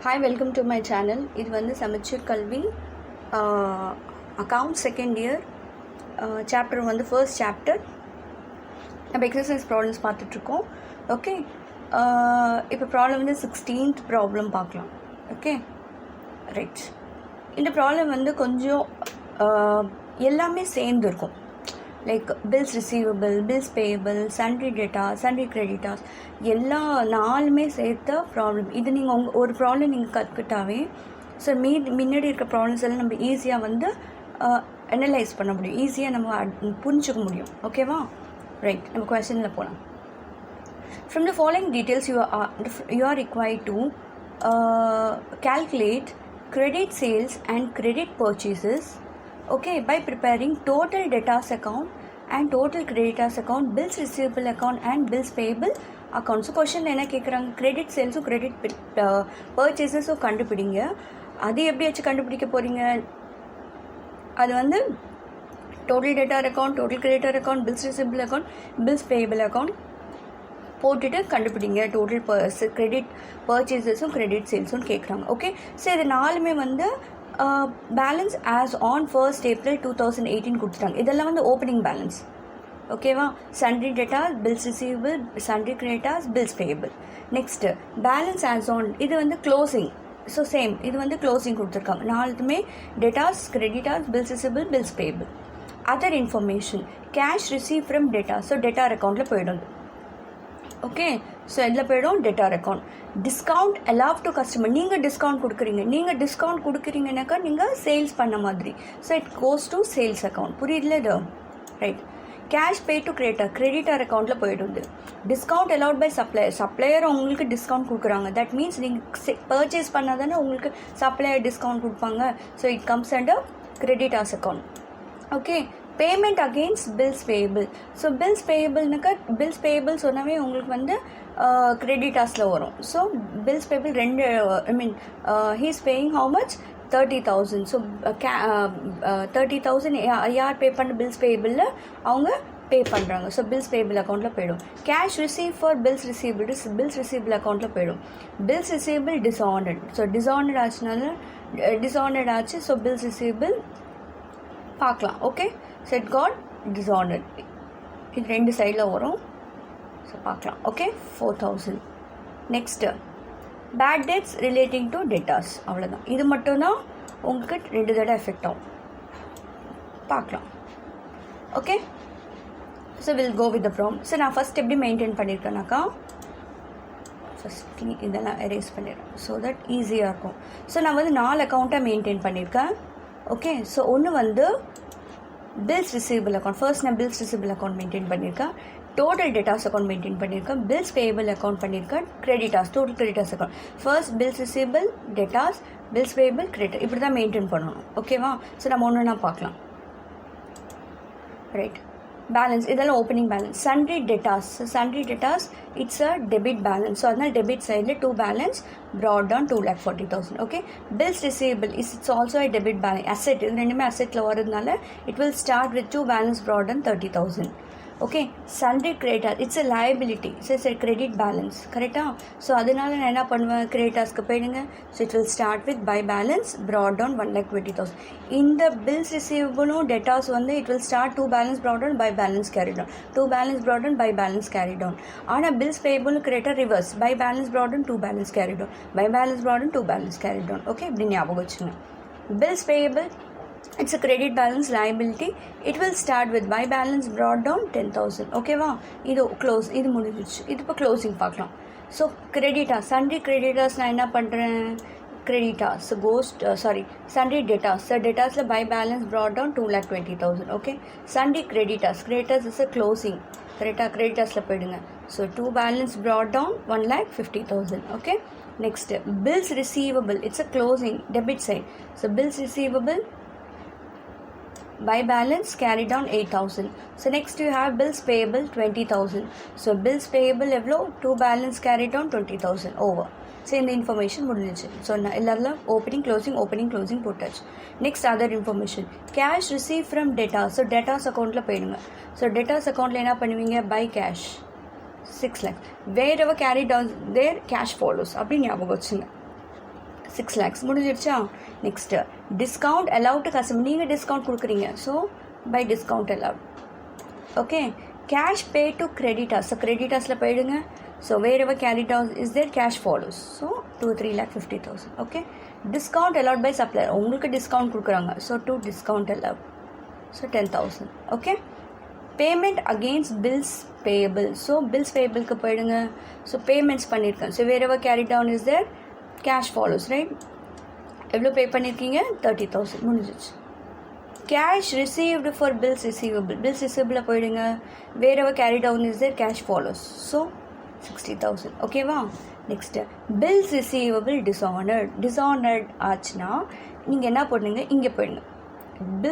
Hi, welcome to my channel. இது வந்து சமச்சீர் கல்வி அக்கவுண்ட் செகண்ட் இயர் சாப்டர் வந்து ஃபர்ஸ்ட் சாப்டர் நம்ம எக்ஸசைஸ் ப்ராப்ளம்ஸ் பார்த்துட்ருக்கோம். ஓகே, இப்போ ப்ராப்ளம் வந்து 16th ப்ராப்ளம் பார்க்கலாம். Okay right. இந்த ப்ராப்ளம் வந்து கொஞ்சம் எல்லாமே சேர்ந்து இருக்கும். Like bills receivable, bills payable, sundry debtor, sundry creditors எல்லா நாலுமே சேர்த்த ப்ராப்ளம். இது நீங்கள் ஒரு ப்ராப்ளம் நீங்கள் கற்றுக்கிட்டாவே ஸோ முன்னாடி இருக்க ப்ராப்ளம்ஸ் எல்லாம் நம்ம ஈஸியாக வந்து அனலைஸ் பண்ண முடியும், ஈஸியாக நம்ம புரிஞ்சுக்க முடியும். ஓகேவா? ரைட், நம்ம கொஸ்டினில் போகலாம். From the following details you are required to calculate credit sales and credit purchases, okay, by preparing total debtors account and total creditors account, bills receivable account and bills payable account. So question என்ன கேட்குறாங்க, credit சேல்ஸும் credit பர்ச்சேஸஸும் கண்டுபிடிங்க. அது எப்படி வச்சு கண்டுபிடிக்க போகிறீங்க? அது வந்து total debtor account, total creditor account, bills receivable account, bills payable account போட்டுட்டு கண்டுபிடிங்க. டோட்டல் கிரெடிட் பர்ச்சேஸஸும் கிரெடிட் சேல்ஸும் கேட்குறாங்க. ஓகே, ஸோ இது நாலுமே வந்து balance as on 1st April 2018 கொடுத்துட்டாங்க. இதெல்லாம் வந்து ஓப்பனிங் பேலன்ஸ். ஓகேவா? Sundry debtors, bills receivable, sundry creditors, bills payable. Next balance as on, இது வந்து க்ளோசிங். ஸோ சேம், இது வந்து க்ளோசிங் கொடுத்துருக்காங்க. நாலுமே debtors, creditors, bills receivable, bills payable. Other information, cash receive from debtors, so debtor அக்கௌண்ட்டில் போயிடும். Okay, so இதில் போய்டும் debtor account. Discount allow to customer, நீங்கள் டிஸ்கவுண்ட் கொடுக்குறீங்கனாக்கா நீங்கள் சேல்ஸ் பண்ண மாதிரி. So it goes to sales account. புரியுதுல இது? Right. Cash pay to creditor அக்கௌண்ட்டில் போய்டுது. டிஸ்கவுண்ட் அலவுட் பை சப்ளையர் உங்களுக்கு டிஸ்கவுண்ட் கொடுக்குறாங்க. தட் மீன்ஸ் நீங்கள் பர்ச்சேஸ் பண்ணால் தானே உங்களுக்கு சப்ளையர் டிஸ்கவுண்ட் கொடுப்பாங்க. So it comes under creditors account. Okay, payment against bills payable. So bills பேயபிள்னாக்கா பில்ஸ் பேயபிள் சொன்னாவே உங்களுக்கு வந்து கிரெடிட்டாஸில் வரும். ஸோ பில்ஸ் பேயபிள் ரெண்டு, I mean he's paying how much, 30,000. So 30,000 யார் பே பண்ண பில்ஸ் பேயபிளில் அவங்க பே பண்ணுறாங்க. ஸோ பில்ஸ் பேயபிள் அக்கௌண்ட்டில் போய்டும். Cash receive for bills receivable அக்கௌண்ட்டில் போய்டும். Bills receivable dishonoured. So dishonoured ஆச்சுனால டிஸானர்ட் ஆச்சு. ஸோ பில்ஸ் ரிசீவபிள் பார்க்கலாம். Okay, so it got dishonoured. இது ரெண்டு சைடில் வரும். ஸோ பார்க்கலாம். Okay, 4,000. Next bad debts relating to debtors. அவ்வளோதான். இது மட்டும்தான் உங்களுக்கு 2 தடவை எஃபெக்ட் ஆகும். பார்க்கலாம். Okay, so will go with the problem. So நான் ஃபஸ்ட் எப்படி மெயின்டைன் பண்ணியிருக்கேனாக்கா, ஃபஸ்ட்லி இதெல்லாம் எரேஸ் பண்ணிடுறேன் ஸோ தட் ஈஸியாக இருக்கும். ஸோ நான் வந்து 4 அக்கௌண்ட்டை மெயின்டைன் பண்ணியிருக்கேன். ஓகே, ஸோ ஒன்று வந்து பில்ஸ் ரிசீவபிள் அக்கௌண்ட். ஃபர்ஸ்ட் நான் பில்ஸ் ரிசீவபிள் அக்கௌண்ட் மெயின்டைன் பண்ணியிருக்கேன். டோட்டல் டெட்டாஸ் அக்கௌண்ட் மெயின்டைன் பண்ணியிருக்கேன். பில்ஸ் பேயபிள் அக்கௌண்ட் பண்ணியிருக்கேன். Creditors, total creditors account. First bills receivable, debtors, bills payable, credit, இப்படி தான் மெயின்டைன் பண்ணணும். ஓகேவா? ஸோ நம்ம ஒன்று பார்க்கலாம். ரைட். பேலன்ஸ், இதெல்லாம் opening balance. Sundry debtors, it's a debit balance. So அதனால் டெபிட் சைடில் 2 balance brought down 2,40,000. Okay, bills receivable it's also a debit balance. Asset, இது ரெண்டுமே அசெட்டில் வரதுனால it will start with 2 balance brought down 30,000. Okay, sundry creditors it's a liability. So it's a credit balance. கரெக்டாக? So அதனால நான் என்ன பண்ணுவேன், கிரெடிட்டாஸ்க்கு போயிடுங்க. So it will start with by balance brought down 1,20,000. இந்த பில்ஸ் ரிசீவபிளும் டெட்டாஸ் வந்து it will start 2 balance brought down by balance carry down, 2 balance brought down by balance carry down. ஆனால் bills payable creditor reverse, by balance brought down 2 balance carry down, by balance brought down 2 balance carry down. Okay, இப்படி ஞாபகம் வச்சுங்க. Bills payable it's a credit balance liability. It will start with by balance brought down 10,000. ஓகேவா? இது close, இது முடிஞ்சிச்சு. இது இப்போ closing பார்க்கலாம். ஸோ கிரெடிட்டாஸ், சன்ட்ரி கிரெடிட்டாஸ் நான் என்ன பண்ணுறேன், கிரெடிட்டாஸ் சன்ட்ரி டெட்டாஸ். ஸோ டெட்டாஸில் by balance brought down 2,20,000. Okay, sundry creditors is a closing. கரெக்டாக? கிரெடிட்டாஸில் போயிடுங்க. So 2 balance brought down 1,50,000. Okay, next bills receivable it's a closing debit side. So bills receivable by balance carried down 8,000. So next you have bills payable 20,000. So bills payable எவ்வளோ, 2 balance carried down 20,000 over. So இந்த information முடிஞ்சிச்சு. So நான் எல்லாரும் opening closing போட்டாச்சு. Next other information, cash receive from debtors. So debtors அக்கௌண்ட்டில் போயிடுங்க. So debtors அக்கௌண்ட்டில் என்ன பண்ணுவீங்க, by cash 6 lakhs. Wherever carried down there, cash follows. அப்படி ஞாபகம் வச்சுங்க. 6 lakhs முடிஞ்சிருச்சா. Next discount allowed to customer, நீங்கள் டிஸ்கவுண்ட் கொடுக்குறீங்க, so by discount allowed. Okay, cash pay to creditors, so கிரெடிட்டர்ஸில் போயிடுங்க. So wherever carried out is there cash follows, so to 3,50,000. Okay, discount allowed by supplier, உங்களுக்கு discount கொடுக்குறாங்க, so to discount allowed, so 10,000. Okay, payment against bills payable, so bills பேயபிளுக்கு போயிடுங்க. So payments பண்ணியிருக்கேன், so wherever carried down is there cash follows, right. எவ்வளோ pay பண்ணியிருக்கீங்க? 30,000 முடிஞ்சிச்சு. Cash received for bills receivable, bills ரிசீவபிளில் போயிடுங்க. wherever carried down is there cash follows, so 60,000. ஓகேவா. Next bills receivable டிஸானர்ட் ஆச்சுன்னா நீங்கள் என்ன பண்ணுங்க, இங்கே போயிடுங்க.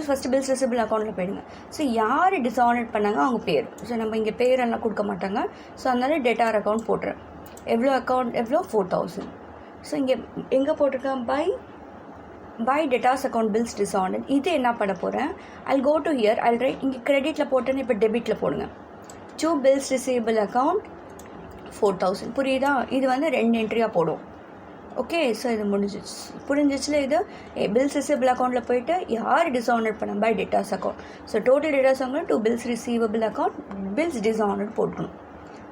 ஃபஸ்ட்டு பில்ஸ் ரிசீவபிள் அக்கௌண்ட்டில் போயிடுங்க. ஸோ யார் டிஸானர்ட் பண்ணாங்க அவங்க பேர், ஸோ நம்ம இங்கே பேரெல்லாம் கொடுக்க மாட்டாங்க, ஸோ அதனால டெட்டார் அக்கௌண்ட் போட்டுறேன். எவ்வளோ அக்கௌண்ட், எவ்வளோ 4,000. ஸோ இங்கே எங்கே போட்டிருக்கேன், பை டெட்டாஸ் அக்கௌண்ட் பில்ஸ் டிஸானர்ட். இது என்ன பண்ண போகிறேன், I'll go to here, I'll write, இங்கே கிரெடிட்டில் போட்டேன்னு இப்போ டெபிட்டில் போடுங்க. to bills receivable account 4,000. புரியுதா. இது வந்து 2 என்ட்ரியாக போடும். ஓகே, ஸோ இது புரிஞ்சிச்சுல. இது பில்ஸ் ரிசீவபிள் அக்கௌண்ட்டில் போயிட்டு யார் டிஸானர்ட் பண்ண, by debtors account. So total debtors account to bills receivable account bills dishonoured போட்டுக்கணும்.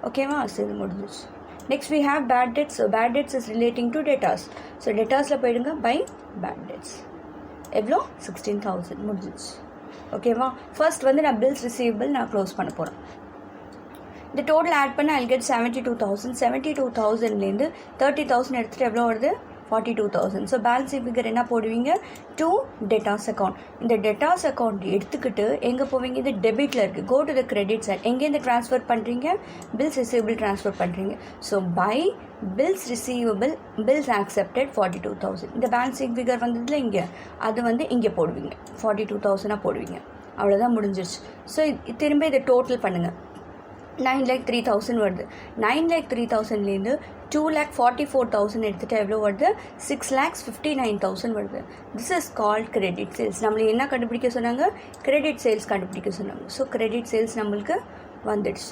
ஓகேவா. ஸோ இது முடிஞ்சிச்சு. Next we have bad debts. So bad debts is relating to debtors. So டெட்டாஸில் போயிடுங்க, பை பேட் டெட்ஸ். எவ்வளோ? 16,000 முடிஞ்சிச்சு. ஓகேவா. ஃபர்ஸ்ட் வந்து நான் பில்ஸ் ரிசீவபிள் நான் க்ளோஸ் பண்ண போகிறேன். இந்த டோட்டல் ஆட் பண்ண I'll get 72,000. 72,000லேருந்து 30,000 எடுத்துகிட்டு எவ்வளோ வருது? 42,000. ஸோ பேலன்ஸ் ஃபிகர் என்ன போடுவீங்க? To debtors account. இந்த டெட்டாஸ் அக்கௌண்ட் எடுத்துக்கிட்டு எங்கே போவீங்க? இது டெபிட்டில் இருக்குது. Go to the credit side. எங்கேருந்து ட்ரான்ஸ்ஃபர் பண்ணுறீங்க? பில்ஸ் ரிசீவபிள் ட்ரான்ஸ்ஃபர் பண்ணுறீங்க. So by bills receivable bills accepted 42,000. இந்த பேலன்ஸிங் ஃபிகர் வந்ததில் இங்கே அது வந்து இங்கே போடுவீங்க, 42,000 போடுவீங்க. அவ்வளோதான், முடிஞ்சிருச்சு. ஸோ திரும்ப இதை டோட்டல் பண்ணுங்கள். 9,03,000 வருது. 9,03,000லேருந்து 2,44,000 எடுத்துகிட்டு எவ்வளோ வருது? 6,59,000 வருது. This is called credit sales. நம்மளை என்ன கண்டுபிடிக்க சொன்னாங்க? கிரெடிட் சேல்ஸ் கண்டுபிடிக்க சொன்னாங்க. ஸோ கிரெடிட் சேல்ஸ் நம்மளுக்கு வந்துடுச்சு.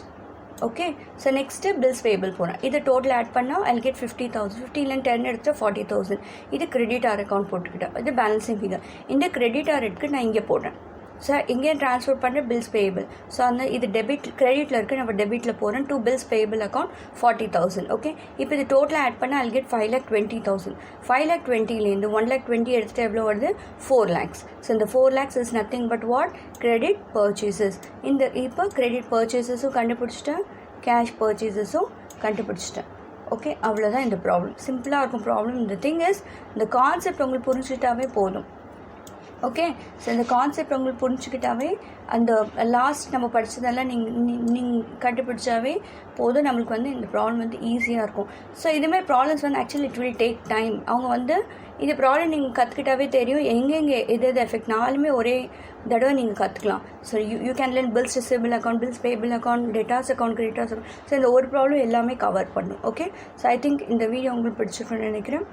Okay, so next bills payable போகிறேன். இதை டோட்டல் ஆட் பண்ணால் I'll get 50,000. 50லேருந்து 10 எடுத்துகிட்டு 40,000. இது கிரெடிட்டார் அக்கௌண்ட் போட்டுக்கிட்டேன். இது பேலன்ஸிங் ஃபிகர். இந்த கிரெடிட்டார் எடுத்து நான் இங்கே போடுறேன். ஸோ எங்கேயும் ட்ரான்ஸ்ஃபர் பண்ணுற பில்ஸ் பேயபிள். ஸோ அந்த இது டெபிட் கிரெடிட்டில் இருக்குது, நம்ம டெபிட்டில் போகிறேன். To bills payable account 40,000. Okay, இப்போ இது டோட்டலாக ஆட் பண்ண I'll get 5,20,000. 5,20,000லேருந்து 1,20,000 எடுத்துகிட்டு எவ்வளோ வருது? 4 lakhs. ஸோ இந்த 4 lakhs is nothing but what? Credit purchases. இந்த இப்போ கிரெடிட் பர்ச்சேசஸும் கண்டுபிடிச்சிட்டேன், கேஷ் பர்ச்சேசஸும் கண்டுபிடிச்சிட்டேன். ஓகே, அவ்வளோதான் இந்த ப்ராப்ளம். சிம்பிளாக இருக்கும் ப்ராப்ளம். இந்த திங் இஸ், இந்த கான்செப்ட் உங்களுக்கு புரிஞ்சுட்டாவே போதும். ஓகே, ஸோ இந்த கான்செப்ட் உங்களுக்கு புரிஞ்சுக்கிட்டாவே அந்த லாஸ்ட் நம்ம படித்ததெல்லாம் நீங்கள் கண்டுபிடிச்சாவே போதும். நம்மளுக்கு வந்து இந்த ப்ராப்ளம் வந்து ஈஸியாக இருக்கும். ஸோ இதுமாதிரி ப்ராப்ளம்ஸ் வந்து actually it will take time. அவங்க வந்து இந்த ப்ராப்ளம் நீங்கள் கற்றுக்கிட்டாவே தெரியும் எங்கெங்கே எது எஃபெக்ட். நாலுமே ஒரே தடவை நீங்கள் கற்றுக்கலாம். So you can learn bills receivable account, bills payable account, debtors account, creditors account. So இந்த ஒரு ப்ராப்ளம் எல்லாமே கவர் பண்ணும். ஓகே, ஸோ ஐ திங்க் இந்த வீடியோ உங்களுக்கு பிடிச்சிருக்குன்னு நினைக்கிறேன்.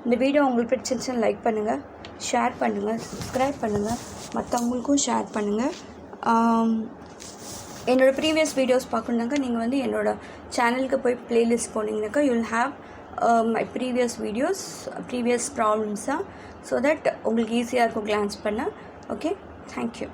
இந்த வீடியோ உங்களுக்கு பிடிச்சிருந்துச்சுன்னு லைக் பண்ணுங்கள், ஷேர் பண்ணுங்கள், சப்ஸ்கிரைப் பண்ணுங்கள், மற்றவங்களுக்கும் ஷேர் பண்ணுங்கள். என்னோடய ப்ரீவியஸ் வீடியோஸ் பார்க்கணுன்னாக்கா நீங்கள் வந்து என்னோடய சேனலுக்கு போய் ப்ளேலிஸ்ட் போனீங்கன்னாக்கா you will have my previous videos, previous ப்ராப்ளம்ஸாக, ஸோ தட் உங்களுக்கு ஈஸியாக இருக்கும் கிளான்ஸ் பண்ண. Okay, thank you.